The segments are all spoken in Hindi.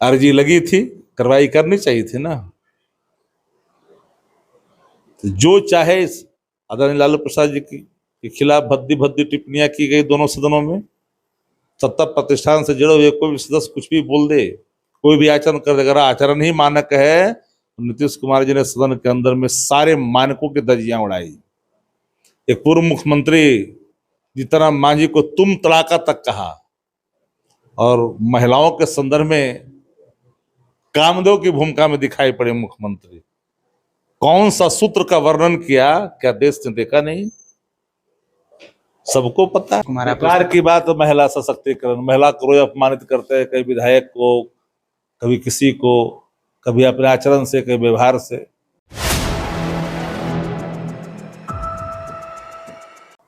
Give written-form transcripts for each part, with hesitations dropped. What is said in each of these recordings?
अर्जी लगी थी, कार्रवाई करनी चाहिए थी ना। तो जो चाहे आदरणीय लालू प्रसाद जी के खिलाफ भद्दी भद्दी टिप्पणियां की गई दोनों सदनों में। सत्ता प्रतिष्ठान से जुड़े हुए कोई भी सदस्य कुछ भी बोल दे, कोई भी आचरण कर दे, अगर आचरण ही मानक है तो नीतीश कुमार जी ने सदन के अंदर में सारे मानकों की धज्जियां उड़ाई। एक पूर्व मुख्यमंत्री जीतन मांझी को तुम तड़ाका तक कहा, और महिलाओं के संदर्भ में कामदेव की भूमिका में दिखाई पड़े मुख्यमंत्री। कौन सा सूत्र का वर्णन किया, क्या देश ने देखा नहीं? सबको पता है। सरकार की बात महिला सशक्तिकरण, महिला को रोज अपमानित करते हैं, कई विधायक को, कभी किसी को, कभी अपने आचरण से, कभी व्यवहार से।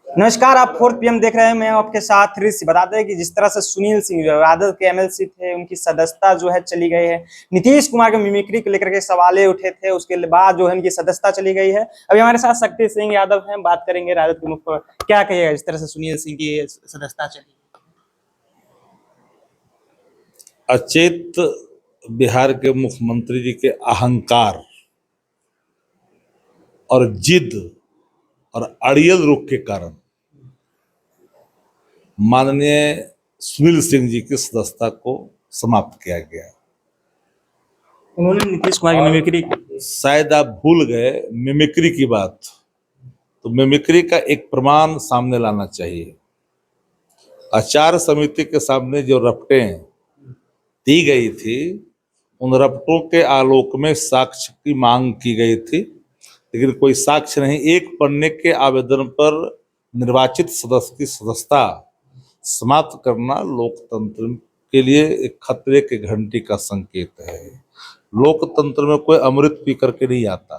नमस्कार, आप 4 PM देख रहे हैं। मैं आपके साथ ऋषि। बता दें कि जिस तरह से सुनील सिंह जो राजद के MLC थे, उनकी सदस्यता जो है चली गई है। नीतीश कुमार के मिमिक्री को लेकर के सवाल उठे थे, उसके बाद जो है उनकी सदस्यता चली गई है। अभी हमारे साथ शक्ति सिंह यादव हैं, बात करेंगे राजद के मुख्य। क्या कहिएगा जिस तरह से सुनील सिंह की सदस्यता चली? अचेत बिहार के मुख्यमंत्री जी के अहंकार और जिद और अड़ियल रुख के कारण माननीय सुनील सिंह जी की सदस्यता को समाप्त किया गया। उन्होंने नीतीश कुमार की मिमिक्री, शायद आप भूल गए मिमिक्री की बात, तो मिमिक्री का एक प्रमाण सामने लाना चाहिए। आचार समिति के सामने जो रपटें दी गई थी, उन रपटों के आलोक में साक्ष्य की मांग की गई थी, लेकिन कोई साक्ष्य नहीं। एक पन्ने के आवेदन पर निर्वाचित सदस्य की सदस्यता समाप्त करना लोकतंत्र के लिए एक खतरे के घंटी का संकेत है। लोकतंत्र में कोई अमृत पी करके नहीं आता।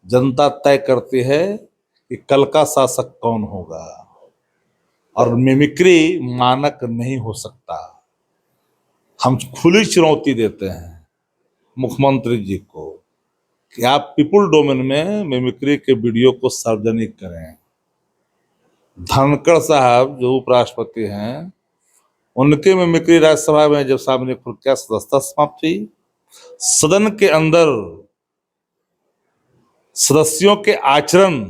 जनता तय करती है कि कल का शासक कौन होगा, और मिमिक्री मानक नहीं हो सकता। हम खुली चुनौती देते हैं मुख्यमंत्री जी को कि आप पीपुल डोमेन में मिमिक्री के वीडियो को सार्वजनिक करें। धनखड़ साहब जो उपराष्ट्रपति हैं, उनके मिमिक्री राज्यसभा में जब सामने खुल क्या सदस्यता समाप्त हुई। सदन के अंदर सदस्यों के आचरण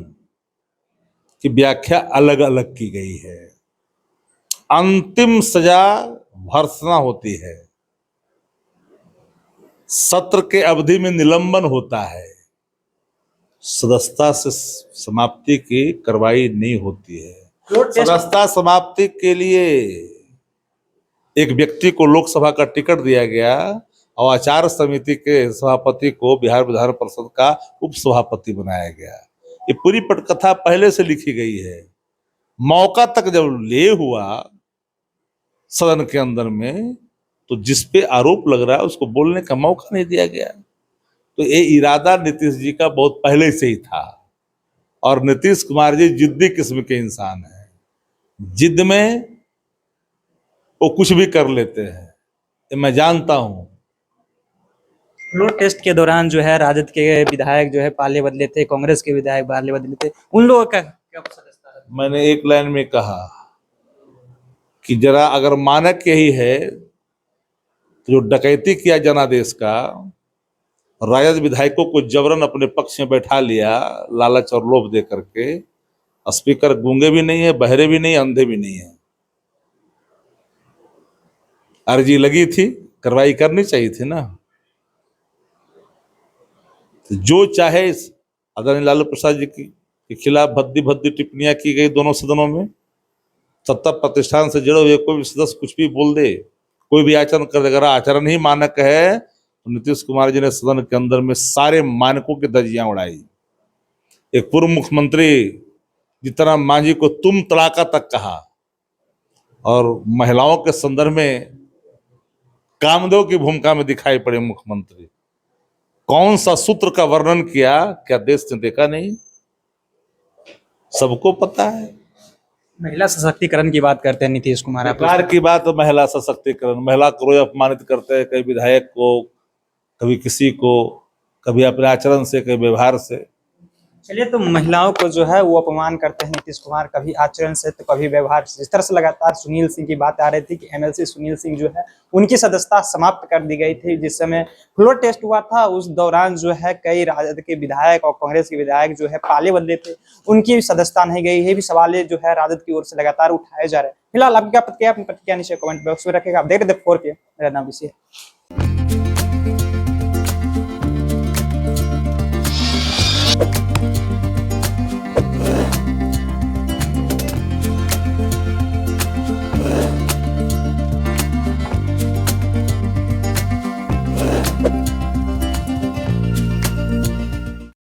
की व्याख्या अलग अलग की गई है। अंतिम सजा भर्त्सना होती है, सत्र के अवधि में निलंबन होता है, सदस्यता से समाप्ति की कार्रवाई नहीं होती है। सदस्यता समाप्ति के लिए एक व्यक्ति को लोकसभा का टिकट दिया गया और आचार समिति के सभापति को बिहार विधान परिषद का उप सभापति बनाया गया। ये पूरी पटकथा पहले से लिखी गई है। मौका तक जब ले हुआ सदन के अंदर में, तो जिस पे आरोप लग रहा है उसको बोलने का मौका नहीं दिया गया। तो ये इरादा नीतीश जी का बहुत पहले से ही था, और नीतीश कुमार जी जिद्दी किस्म के इंसान हैं। जिद में वो कुछ भी कर लेते हैं, ये मैं जानता हूं। फ्लोर टेस्ट के दौरान जो है राजद के विधायक जो है पाले बदले थे, कांग्रेस के विधायक पाले बदले थे, उन लोगों का क्या सदस्यता है? मैंने एक लाइन में कहा कि जरा अगर मानक यही है तो जो डकैती किया जनादेश का, राजद विधायकों को जबरन अपने पक्ष में बैठा लिया लालच और लोभ दे करके। स्पीकर गूंगे भी नहीं है, बहरे भी नहीं, अंधे भी नहीं है। अर्जी लगी थी, कार्रवाई करनी चाहिए थी ना। तो जो चाहे आदरणीय लालू प्रसाद जी के खिलाफ भद्दी भद्दी टिप्पणियां की गई दोनों सदनों में। सत्ता प्रतिष्ठान से जुड़े हुए कोई भी सदस्य कुछ भी बोल दे, कोई भी आचरण कर दे, अगर आचरण ही मानक है तो नीतीश कुमार जी ने सदन के अंदर में सारे मानकों की धज्जियां उड़ाई। एक पूर्व मुख्यमंत्री जीतन मांझी को तुम तड़ाका तक कहा, और महिलाओं के संदर्भ में कामदेव की भूमिका में दिखाई पड़े मुख्यमंत्री। कौन सा सूत्र का वर्णन किया, क्या देश ने देखा नहीं? सबको पता है। महिला सशक्तिकरण की बात करते हैं नीतीश कुमार। सरकार की बात महिला सशक्तिकरण, महिला को रोज अपमानित करते हैं, कई विधायक को, कभी किसी को, कभी अपने आचरण से, कभी व्यवहार से। चलिए, तो महिलाओं को जो है वो अपमान करते हैं नीतीश कुमार, कभी आचरण से तो कभी व्यवहार से। जिस तरह से लगातार सुनील सिंह की बात आ रही थी कि एमएलसी सुनील सिंह जो है उनकी सदस्यता समाप्त कर दी गई थी। जिस समय फ्लोर टेस्ट हुआ था उस दौरान जो है कई राजद के विधायक और कांग्रेस के विधायक जो है पाले बदले थे, उनकी भी सदस्यता नहीं गई। ये भी सवाल जो है राजद की ओर से लगातार उठाए जा रहे हैं। फिलहाल आपकी क्या प्रतिक्रिया, अपनी प्रतिक्रिया नीचे कमेंट बॉक्स में रखेगा। आप देख रहे थे 4PM, मेरा नाम ऋषि है।